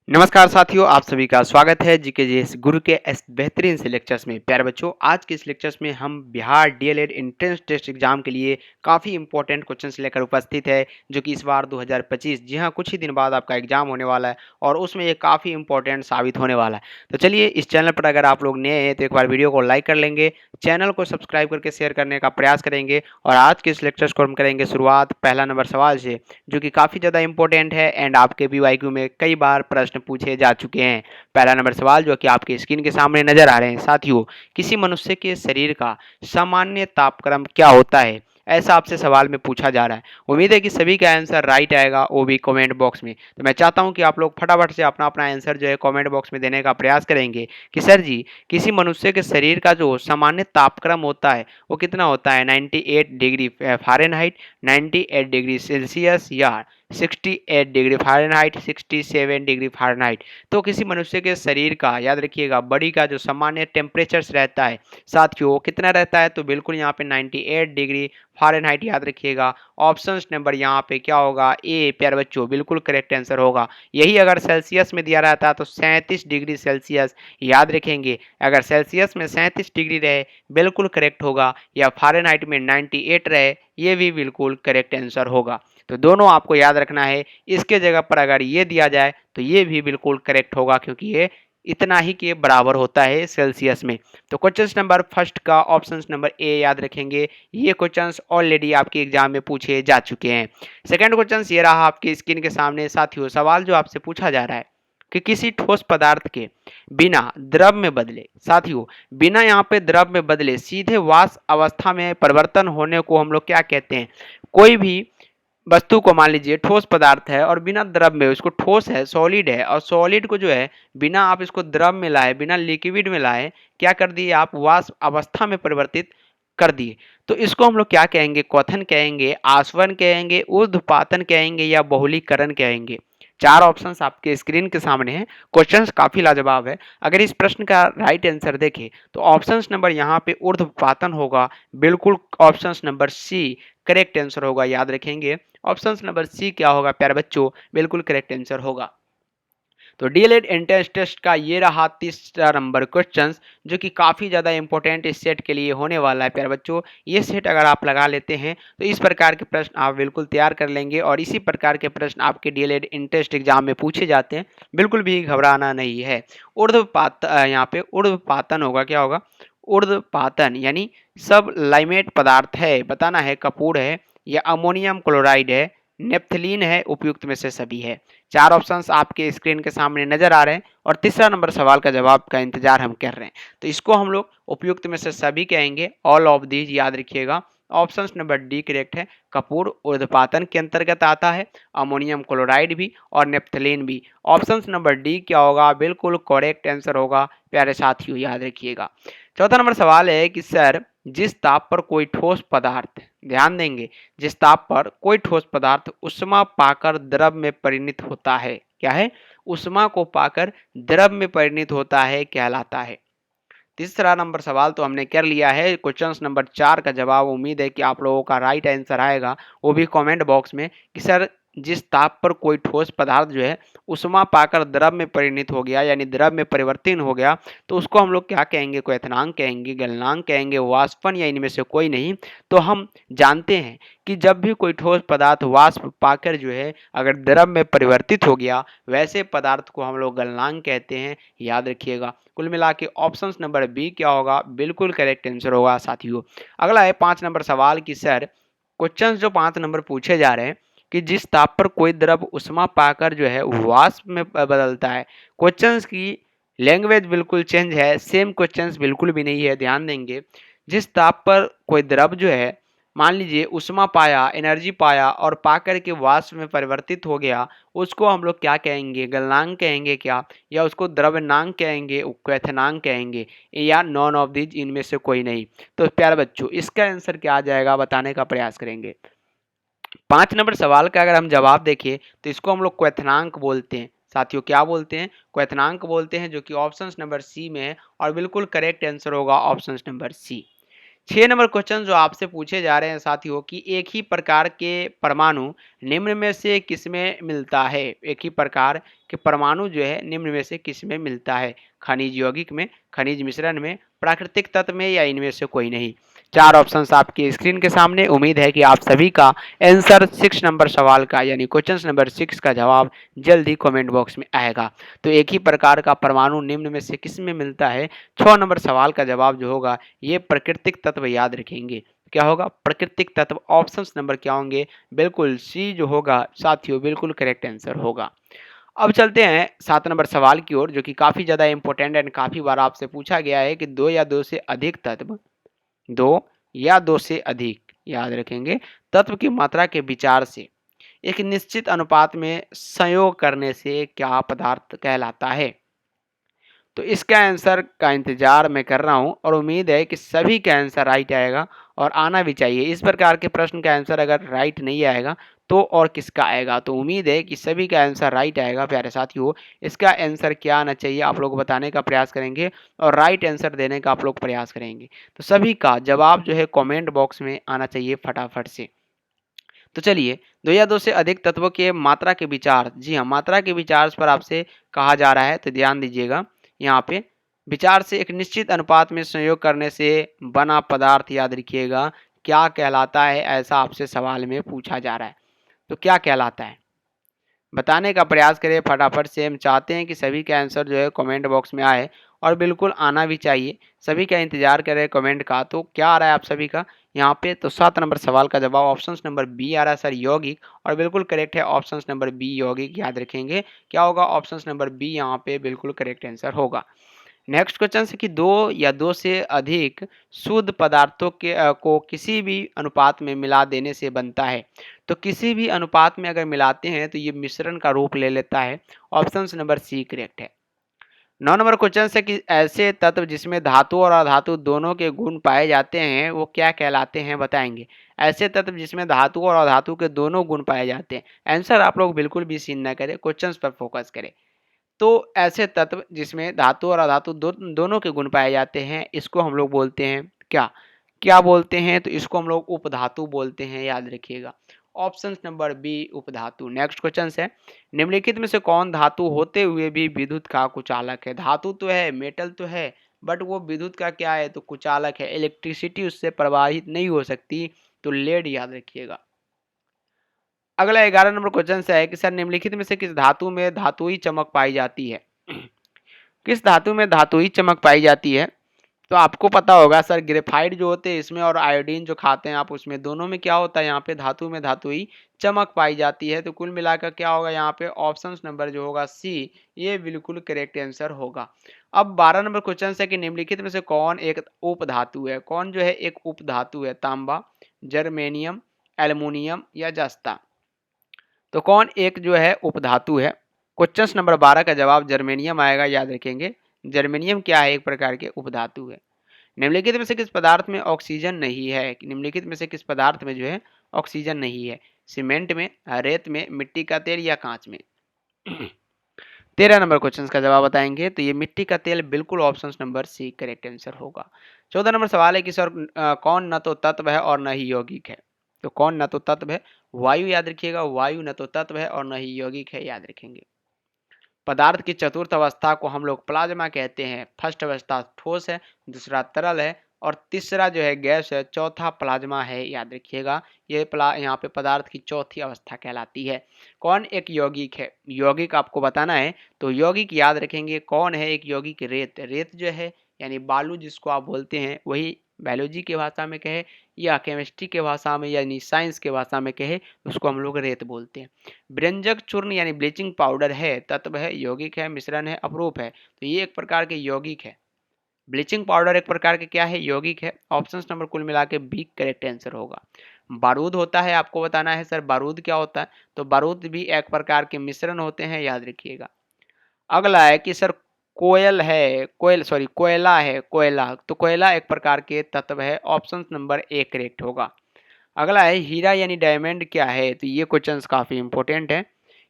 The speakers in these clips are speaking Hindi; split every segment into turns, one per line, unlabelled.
नमस्कार साथियों, आप सभी का स्वागत है जीके जीएस गुरु के इस बेहतरीन से लेक्चर्स में। प्यारे बच्चों, आज के इस लेक्चर्स में हम Bihar DElEd entrance test exam के लिए काफ़ी इंपॉर्टेंट क्वेश्चंस लेकर उपस्थित है, जो कि इस बार 2025 जी हाँ कुछ ही दिन बाद आपका एग्जाम होने वाला है और उसमें ये काफ़ी इंपॉर्टेंट साबित होने वाला है। तो चलिए, इस चैनल पर अगर आप लोग नए हैं तो एक बार वीडियो को लाइक कर लेंगे, चैनल को सब्सक्राइब करके शेयर करने का प्रयास करेंगे। और आज के इस लेक्चर्स को हम करेंगे शुरुआत पहला नंबर सवाल से, जो कि काफ़ी ज़्यादा इंपॉर्टेंट है एंड आपके बीवाईक्यू में कई बार प्रश्न पूछे जा चुके हैं। पहला नंबर सवाल जो कि आपके स्क्रीन के सामने नजर आ रहे हैं साथियों, किसी मनुष्य के शरीर का सामान्य तापक्रम क्या होता है, ऐसा आपसे सवाल में पूछा जा रहा है। उम्मीद है कि सभी का आंसर राइट आएगा, वो भी कमेंट बॉक्स में। तो मैं चाहता हूं कि आप लोग फटाफट से अपना अपना आंसर जो है कमेंट बॉक्स में देने का प्रयास करेंगे कि सर जी, किसी मनुष्य के शरीर का जो सामान्य तापक्रम होता है वो कितना होता है, 98 डिग्री फ़ारेनहाइट, 98 डिग्री सेल्सियस या 68 डिग्री फ़ारेनहाइट, 67 डिग्री फ़ारेनहाइट। तो किसी मनुष्य के शरीर का, याद रखिएगा, बॉडी का जो सामान्य टेम्परेचर रहता है साथियों, वो कितना रहता है, तो बिल्कुल यहाँ पे 98 डिग्री फ़ारेनहाइट याद रखिएगा। ऑप्शन नंबर यहाँ पे क्या होगा, ए प्यारे बच्चों, बिल्कुल करेक्ट आंसर होगा। यही अगर सेल्सियस में दिया रहता तो 37 डिग्री सेल्सियस याद रखेंगे। अगर सेल्सियस में 37 डिग्री रहे बिल्कुल करेक्ट होगा, या फ़ारेनहाइट में 98 रहे ये भी बिल्कुल करेक्ट आंसर होगा। तो दोनों आपको याद रखना है। इसके जगह पर अगर ये दिया जाए तो ये भी बिल्कुल करेक्ट होगा, क्योंकि ये इतना ही के बराबर होता है सेल्सियस में। तो क्वेश्चन नंबर फर्स्ट का ऑप्शन नंबर ए याद रखेंगे। ये क्वेश्चन ऑलरेडी आपके एग्जाम में पूछे जा चुके हैं। सेकंड क्वेश्चन ये रहा आपकी स्क्रीन के सामने साथियों। सवाल जो आपसे पूछा जा रहा है कि किसी ठोस पदार्थ के बिना द्रव में बदले, साथियों बिना यहाँ पे द्रव में बदले सीधे वाष्प अवस्था में परिवर्तन होने को हम लोग क्या कहते हैं। कोई भी वस्तु को मान लीजिए ठोस पदार्थ है और बिना द्रव में, उसको ठोस है, सॉलिड है, और सॉलिड को जो है बिना आप इसको द्रव में लाए, बिना लिक्विड में लाए, क्या कर दिए आप, वाष्प अवस्था में परिवर्तित कर दिए। तो इसको हम लोग क्या कहेंगे, क्वथन कहेंगे, आसवन कहेंगे, ऊर्ध्वपातन कहेंगे, या बहुलीकरण कहेंगे। चार ऑप्शंस आपके स्क्रीन के सामने हैं। क्वेश्चंस काफी लाजवाब है। अगर इस प्रश्न का राइट आंसर देखें तो ऑप्शंस नंबर यहाँ पे ऊर्ध्वपातन होगा, बिल्कुल options number C correct answer होगा, याद रखेंगे। ऑप्शंस नंबर सी क्या होगा प्यारे बच्चों, बिल्कुल करेक्ट आंसर होगा। तो डीएलएड एंट्रेंस टेस्ट का ये रहा तीसरा नंबर क्वेश्चन, जो कि काफ़ी ज़्यादा इंपॉर्टेंट इस सेट के लिए होने वाला है प्यारे बच्चों। ये सेट अगर आप लगा लेते हैं तो इस प्रकार के प्रश्न आप बिल्कुल तैयार कर लेंगे, और इसी प्रकार के प्रश्न आपके डीएलएड एंट्रेंस एग्जाम में पूछे जाते हैं, बिल्कुल भी घबराना नहीं है। ऊर्ध्वपात यहाँ पे ऊर्ध्वपातन होगा, क्या होगा, ऊर्ध्वपातन यानी सब लाइमेट पदार्थ है, बताना है कपूर है या अमोनियम क्लोराइड है, नेप्थलीन है, उपयुक्त में से सभी है। चार ऑप्शंस आपके स्क्रीन के सामने नजर आ रहे हैं, और तीसरा नंबर सवाल का जवाब का इंतजार हम कर रहे हैं। तो इसको हम लोग उपयुक्त में से सभी कहेंगे, ऑल ऑफ दीज याद रखिएगा। ऑप्शन नंबर डी करेक्ट है, कपूर ऊर्ध्वपातन के अंतर्गत आता है, अमोनियम क्लोराइड भी और नेप्थलीन भी। ऑप्शन नंबर डी क्या होगा, बिल्कुल करेक्ट आंसर होगा प्यारे साथियों, याद रखिएगा। चौथा नंबर सवाल है कि सर, जिस ताप पर कोई ठोस पदार्थ, ध्यान देंगे, जिस ताप पर कोई ठोस पदार्थ उष्मा पाकर द्रव में परिणत होता है, क्या है, उष्मा को पाकर द्रव में परिणत होता है, कहलाता है। तीसरा नंबर सवाल तो हमने कर लिया है। क्वेश्चन नंबर 4 का जवाब उम्मीद है कि आप लोगों का राइट आंसर आएगा, वो भी कमेंट बॉक्स में, कि सर जिस ताप पर कोई ठोस पदार्थ जो है उष्मा पाकर द्रव में परिणत हो गया, यानी द्रव में परिवर्तन हो गया, तो उसको हम लोग क्या कहेंगे, क्वथनांक कहेंगे, गलनांक कहेंगे, वाष्पन, या इनमें से कोई नहीं। तो हम जानते हैं कि जब भी कोई ठोस पदार्थ वाष्प पाकर जो है अगर द्रव में परिवर्तित हो गया, वैसे पदार्थ को हम लोग गलनांक कहते हैं, याद रखिएगा। कुल मिला के ऑप्शन नंबर बी क्या होगा, बिल्कुल करेक्ट आंसर होगा साथियों। अगला है 5 नंबर सवाल की सर, क्वेश्चन जो 5 नंबर पूछे जा रहे हैं कि जिस ताप पर कोई द्रव उष्मा पाकर जो है वाष्प में बदलता है। क्वेश्चंस की लैंग्वेज बिल्कुल चेंज है, सेम क्वेश्चंस बिल्कुल भी नहीं है, ध्यान देंगे। जिस ताप पर कोई द्रव जो है, मान लीजिए उष्मा पाया, एनर्जी पाया और पाकर के वाष्प में परिवर्तित हो गया, उसको हम लोग क्या कहेंगे, गलनांक कहेंगे क्या, या उसको द्रव्यनांक कहेंगे, क्वथनांक कहेंगे, या नॉन ऑफ दीज इनमें से कोई नहीं। तो प्यारे बच्चों, इसका आंसर क्या आ जाएगा, बताने का प्रयास करेंगे। 5 नंबर सवाल का अगर हम जवाब देखें तो इसको हम लोग क्वथनांक बोलते हैं साथियों, क्या बोलते हैं, क्वथनांक बोलते हैं, जो कि ऑप्शन नंबर सी में है, और बिल्कुल करेक्ट आंसर होगा option number C. 6 number question जो आपसे पूछे जा रहे हैं साथियों कि एक ही प्रकार के परमाणु निम्न में से किसमें मिलता है? एक ही प्रकार के परमाणु जो है निम्न में से किसमें मिलता है? खनिज यौगिक में, खनिज मिश्रण में, प्राकृतिक तत्व में या इनमें से कोई नहीं? 4 ऑप्शंस आपकी स्क्रीन के सामने। उम्मीद है कि आप सभी का आंसर 6 नंबर सवाल का यानी क्वेश्चन नंबर 6 का जवाब जल्द ही कमेंट बॉक्स में आएगा। तो एक ही प्रकार का परमाणु निम्न में से किसमें मिलता है? 6 नंबर सवाल का जवाब जो होगा ये प्राकृतिक तत्व याद रखेंगे। क्या होगा? प्राकृतिक तत्व। ऑप्शंस नंबर क्या होंगे? बिल्कुल सी जो होगा साथियों बिल्कुल करेक्ट आंसर होगा। अब चलते हैं 7 नंबर सवाल की ओर जो कि काफी ज्यादा इंपॉर्टेंट एंड काफी बार आपसे पूछा गया है कि दो या दो से अधिक तत्व, दो या दो से अधिक, याद रखेंगे, तत्व की मात्रा के विचार से एक निश्चित अनुपात में संयोग करने से क्या पदार्थ कहलाता है? तो इसका आंसर का इंतजार मैं कर रहा हूं और उम्मीद है कि सभी का आंसर राइट आएगा और आना भी चाहिए। इस प्रकार के प्रश्न का आंसर अगर राइट नहीं आएगा तो और किसका आएगा? तो उम्मीद है कि सभी का आंसर राइट आएगा प्यारे साथियों। इसका आंसर क्या आना चाहिए आप लोग बताने का प्रयास करेंगे और राइट आंसर देने का आप लोग प्रयास करेंगे। तो सभी का जवाब जो है कमेंट बॉक्स में आना चाहिए फटाफट से। तो चलिए, दो या दो से अधिक तत्वों के मात्रा के विचार, जी हाँ, मात्रा के विचार पर आपसे कहा जा रहा है तो ध्यान दीजिएगा। यहाँ पे विचार से एक निश्चित अनुपात में संयोग करने से बना पदार्थ याद रखिएगा क्या कहलाता है, ऐसा आपसे सवाल में पूछा जा रहा है। तो क्या कहलाता है बताने का प्रयास करें फटाफट से। हम चाहते हैं कि सभी का आंसर जो है कमेंट बॉक्स में आए और बिल्कुल आना भी चाहिए। सभी का इंतजार करें कमेंट का। तो क्या आ रहा है आप सभी का यहाँ पे? तो 7 नंबर सवाल का जवाब ऑप्शन नंबर बी आ रहा है सर, यौगिक, और बिल्कुल करेक्ट है ऑप्शन नंबर बी यौगिक। याद रखेंगे क्या होगा? ऑप्शन नंबर बी यहाँ पे बिल्कुल करेक्ट आंसर होगा। नेक्स्ट क्वेश्चन है कि दो या दो से अधिक शुद्ध पदार्थों को किसी भी अनुपात में मिला देने से बनता है। तो किसी भी अनुपात में अगर मिलाते हैं तो ये मिश्रण का रूप ले लेता है। ऑप्शन नंबर सी करेक्ट है। 9 नंबर क्वेश्चन है कि ऐसे तत्व जिसमें धातु और अधातु दोनों के गुण पाए जाते हैं वो क्या कहलाते हैं? बताएंगे। ऐसे तत्व जिसमें धातु और अधातु के दोनों गुण पाए जाते हैं। आंसर आप लोग बिल्कुल भी सीन न करें, क्वेश्चन पर फोकस करें। तो ऐसे तत्व जिसमें धातु और अधातु दोनों के गुण पाए जाते हैं इसको हम लोग बोलते हैं क्या? क्या बोलते हैं? तो इसको हम लोग उपधातु बोलते हैं, याद रखिएगा। ऑप्शन नंबर बी उपधातु। नेक्स्ट क्वेश्चन है निम्नलिखित में से कौन धातु होते हुए भी विद्युत का कुचालक है? धातु तो है, मेटल तो है, बट वो विद्युत का क्या है? तो कुचालक है। इलेक्ट्रिसिटी उससे प्रवाहित नहीं हो सकती, तो लेड याद रखिएगा। अगला 11 नंबर क्वेश्चन से है कि सर निम्नलिखित में से किस धातु में धातुई चमक पाई जाती है? किस धातु में धातुई चमक पाई जाती है? तो आपको पता होगा सर, ग्रेफाइट जो होते हैं इसमें और आयोडीन जो खाते हैं आप उसमें, दोनों में क्या होता है? यहाँ पे धातु में धातुई चमक पाई जाती है। तो कुल मिलाकर क्या होगा यहाँ पे? ऑप्शन नंबर जो होगा सी, ये बिल्कुल करेक्ट आंसर होगा। अब 12 नंबर क्वेश्चन है कि निम्नलिखित में से कौन एक उपधातु है? कौन जो है एक उपधातु है? तांबा, जर्मेनियम, एल्युमिनियम या जस्ता? तो कौन एक जो है उपधातु है? क्वेश्चन नंबर 12 का जवाब जर्मेनियम आएगा, याद रखेंगे। जर्मेनियम क्या है? एक प्रकार के उपधातु है। निम्नलिखित में से किस पदार्थ में ऑक्सीजन नहीं है? निम्नलिखित में से किस पदार्थ में जो है ऑक्सीजन नहीं है? सीमेंट में, रेत में, मिट्टी का तेल या कांच में? 13 नंबर क्वेश्चन का जवाब बताएंगे तो ये मिट्टी का तेल बिल्कुल option number C correct answer होगा। 14 नंबर सवाल है कि सर कौन न तो तत्व है और न ही यौगिक है? तो कौन न तो तत्व है? वायु, याद रखिएगा। वायु न तो तत्व है और न ही यौगिक है, याद रखेंगे। पदार्थ की चतुर्थ अवस्था को हम लोग प्लाज्मा कहते हैं। फर्स्ट अवस्था ठोस है, दूसरा तरल है और तीसरा जो है गैस है, चौथा प्लाज्मा है, याद रखिएगा। ये यहाँ पे पदार्थ की चौथी अवस्था कहलाती है। कौन एक यौगिक है? यौगिक आपको बताना है तो यौगिक याद रखेंगे कौन है एक यौगिक? रेत। रेत जो है यानी बालू जिसको आप बोलते हैं, वही बायोलॉजी की भाषा में कहे या केमिस्ट्री के भाषा में यानी साइंस के भाषा में कहे उसको हम लोग रेत बोलते हैं। व्यंजक चूर्ण यानी ब्लीचिंग पाउडर है, तत्व है, यौगिक है, मिश्रण है, अपरूप है। तो ये एक प्रकार के यौगिक है। ब्लीचिंग पाउडर एक प्रकार के क्या है? यौगिक है। ऑप्शन नंबर कुल मिला के बी करेक्ट आंसर होगा। बारूद होता है, आपको बताना है सर बारूद क्या होता है? तो बारूद भी एक प्रकार के मिश्रण होते हैं, याद रखिएगा। अगला है कि सर कोयल है, कोयला है, कोयला। तो कोयला एक प्रकार के तत्व है। ऑप्शन नंबर ए करेक्ट होगा। अगला है हीरा यानी डायमंड क्या है? तो ये क्वेश्चंस काफ़ी इंपॉर्टेंट है।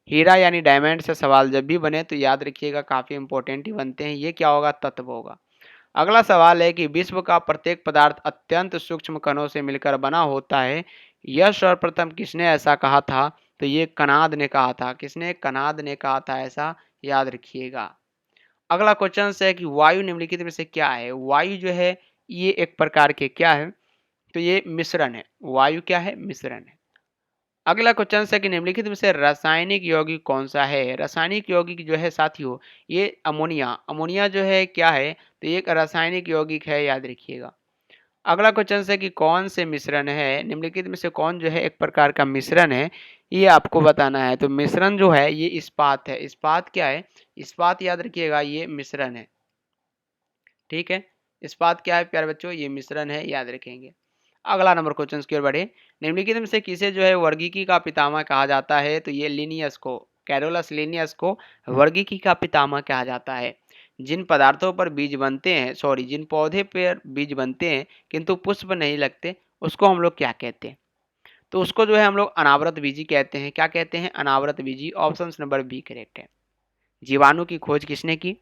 हीरा यानी डायमंड से सवाल जब भी बने तो याद रखिएगा काफ़ी इंपॉर्टेंट ही बनते हैं। ये क्या होगा? तत्व होगा। अगला सवाल है कि विश्व का प्रत्येक पदार्थ अत्यंत सूक्ष्म कणों से मिलकर बना होता है, यह सर्वप्रथम किसने ऐसा कहा था? तो ये कनाद ने कहा था। किसने? कनाद ने कहा था ऐसा, याद रखिएगा। अगला क्वेश्चन है कि वायु निम्नलिखित में से क्या है? वायु जो है ये एक प्रकार के क्या है? तो ये मिश्रण है। वायु क्या है? मिश्रण है। अगला क्वेश्चन है कि निम्नलिखित में से रासायनिक यौगिक कौन सा है? रासायनिक यौगिक जो है साथियों ये अमोनिया। अमोनिया जो है क्या है? तो ये एक रासायनिक यौगिक है, याद रखिएगा। अगला क्वेश्चन है कि कौन से मिश्रण है? निम्नलिखित में से कौन जो है एक प्रकार का मिश्रण है, ये आपको बताना है। तो मिश्रण जो है ये इस्पात है। इस्पात क्या है? इस्पात याद रखिएगा, ये मिश्रण है। ठीक है, इस्पात क्या है प्यारे बच्चों? ये मिश्रण है, याद रखेंगे। अगला नंबर क्वेश्चन की ओर बढ़े। निम्नलिखित में से किसे जो है वर्गीकी का पितामह कहा जाता है? तो ये लिनियस को, कैरोलस लिनियस को वर्गीकी का पितामह कहा जाता है। जिन पदार्थों पर बीज बनते हैं, सॉरी, जिन पौधे पर बीज बनते हैं किंतु पुष्प नहीं लगते, उसको हम लोग क्या कहते हैं? तो उसको जो है हम लोग अनावृत बीजी कहते हैं। क्या कहते हैं? अनावृत बीजी। ऑप्शन नंबर बी करेक्ट है। जीवाणु की खोज किसने की?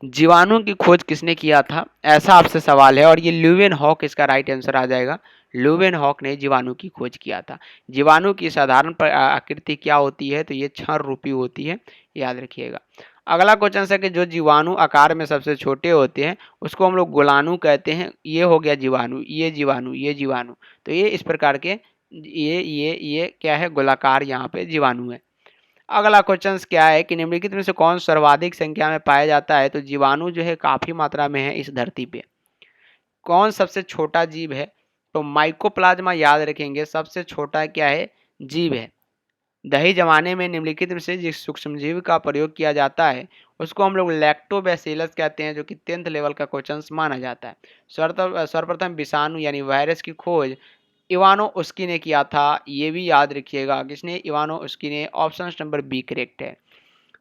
जीवाणु की खोज किसने किया था, ऐसा आपसे सवाल है, और ये ल्यूवेन हॉक इसका राइट आंसर आ जाएगा। ल्यूवेन हॉक ने जीवाणु की खोज किया था। जीवाणु की साधारण आकृति क्या होती है? तो ये क्षण रूपी होती है, याद रखिएगा। अगला क्वेश्चन है कि जो जीवाणु आकार में सबसे छोटे होते हैं उसको हम लोग गोलाणु कहते हैं। ये हो गया जीवाणु, ये जीवाणु, ये जीवाणु। तो ये इस प्रकार के ये क्या है? गोलाकार यहाँ पे जीवाणु है। अगला क्वेश्चन क्या है कि निम्नलिखित में से कौन सर्वाधिक संख्या में पाया जाता है? तो जीवाणु जो है काफी मात्रा में है इस धरती पे। कौन सबसे छोटा जीव है? तो माइकोप्लाज्मा, याद रखेंगे। सबसे छोटा क्या है? जीव है। दही जमाने में निम्नलिखित में से जिस सूक्ष्म जीव का प्रयोग किया जाता है उसको हम लोग लैक्टोबैसिलस कहते हैं, जो कि 10th लेवल का क्वेश्चन माना जाता है। सर्वप्रथम विषाणु यानी वायरस की खोज इवानो उस्की ने किया था, ये भी याद रखिएगा। किसने? इवानो उस्की ने। ऑप्शन नंबर बी करेक्ट है।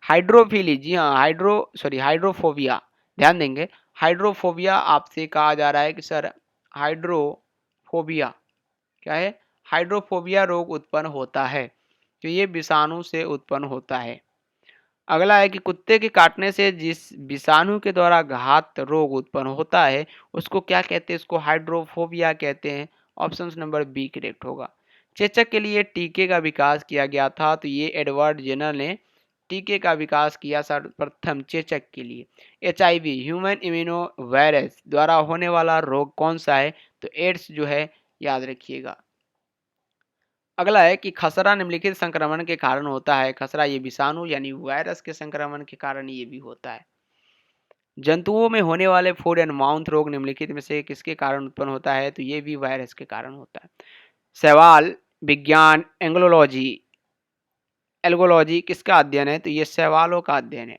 हाइड्रोफिली, जी हाँ, हाइड्रोफोबिया, ध्यान देंगे। हाइड्रोफोबिया आपसे कहा जा रहा है कि सर हाइड्रोफोबिया क्या है? हाइड्रोफोबिया रोग उत्पन्न होता है, तो ये विषाणु से उत्पन्न होता है। अगला है कि कुत्ते के काटने से जिस विषाणु के द्वारा घात रोग उत्पन्न होता है उसको क्या कहते हैं? इसको हाइड्रोफोबिया कहते हैं। ऑप्शन नंबर बी करेक्ट होगा। चेचक के लिए टीके का विकास किया गया था, तो ये एडवर्ड जेनर ने टीके का विकास किया सर्वप्रथम चेचक के लिए। एचआईवी, ह्यूमन इम्यूनो वायरस द्वारा होने वाला रोग कौन सा है? तो एड्स जो है, याद रखिएगा। अगला है कि खसरा निम्नलिखित संक्रमण के कारण होता है। खसरा ये विषाणु यानी वायरस के संक्रमण के कारण ये भी होता है। जंतुओं में होने वाले फूड एंड माउथ रोग निम्नलिखित में से किसके कारण उत्पन्न होता है? तो ये भी वायरस के कारण होता है। शैवाल विज्ञान एल्गोलॉजी किसका अध्ययन है? तो ये शैवालों का अध्ययन है।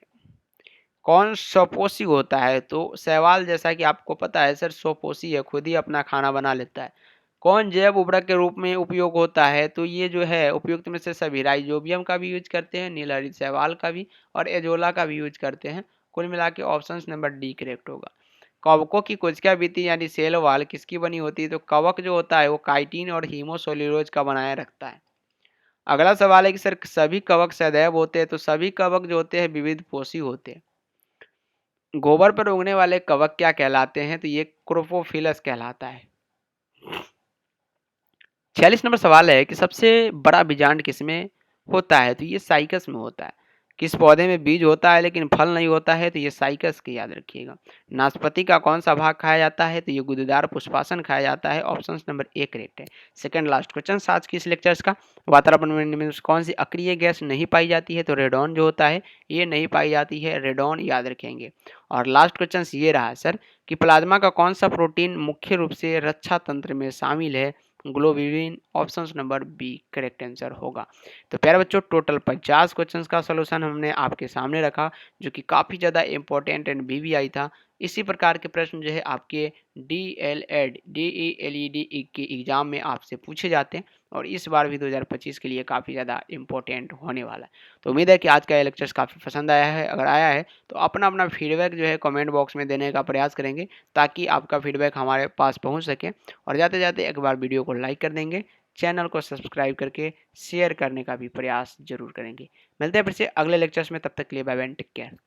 कौन स्वपोषी होता है? तो शैवाल, जैसा कि आपको पता है सर, स्वपोषी है, खुद ही अपना खाना बना लेता है। कौन जैव उर्वरक के रूप में उपयोग होता है? तो ये जो है उपयुक्त में से सभी, राइजोबियम का भी यूज करते हैं, नीलहरित शैवाल का भी, और एजोला का भी यूज करते हैं। कुल मिला के ऑप्शन नंबर डी करेक्ट होगा। कवकों की कोशिका भित्ति यानी सेल वाल किसकी बनी होती है? तो कवक जो होता है वो काइटिन और हीमोसोल्यूलोज का बनाए रखता है। अगला सवाल है कि सर सभी कवक सदैव होते हैं? तो सभी कवक जो होते हैं विविध पोषी होते हैं। गोबर पर उगने वाले कवक क्या कहलाते हैं? तो ये क्रोपोफिलस कहलाता है। 46 नंबर सवाल है कि सबसे बड़ा बीजांड किसमें होता है? तो ये साइकस में होता है। किस पौधे में बीज होता है लेकिन फल नहीं होता है? तो ये साइकस के, याद रखिएगा। नाशपाती का कौन सा भाग खाया जाता है? तो ये गुदेदार पुष्पासन खाया जाता है। ऑप्शन नंबर ए करेक्ट है। सेकंड लास्ट क्वेश्चन आज की इस लेक्चर्स का। वातावरण में कौन सी अक्रिय गैस नहीं पाई जाती है? तो रेडॉन जो होता है ये नहीं पाई जाती है, रेडॉन, याद रखेंगे। और लास्ट क्वेश्चन ये रहा सर कि प्लाज्मा का कौन सा प्रोटीन मुख्य रूप से रक्षा तंत्र में शामिल है? Globulin. Option number B correct answer होगा। तो प्यारे बच्चों, टोटल 50 क्वेश्चंस का सलूशन हमने आपके सामने रखा, जो कि काफ़ी ज़्यादा इंपॉर्टेंट एंड वीवीआई था। इसी प्रकार के प्रश्न जो है आपके DELED के एग्जाम में आपसे पूछे जाते हैं, और इस बार भी 2025 के लिए काफ़ी ज़्यादा इंपॉर्टेंट होने वाला है। तो उम्मीद है कि आज का ये लेक्चर्स काफ़ी पसंद आया है। अगर आया है तो अपना अपना फीडबैक जो है कमेंट बॉक्स में देने का प्रयास करेंगे, ताकि आपका फीडबैक हमारे पास पहुंच सके। और जाते जाते एक बार वीडियो को लाइक कर देंगे, चैनल को सब्सक्राइब करके शेयर करने का भी प्रयास जरूर करेंगे। मिलते हैं फिर से अगले लेक्चर्स में, तब तक के लिए बाय बाय, टेक केयर।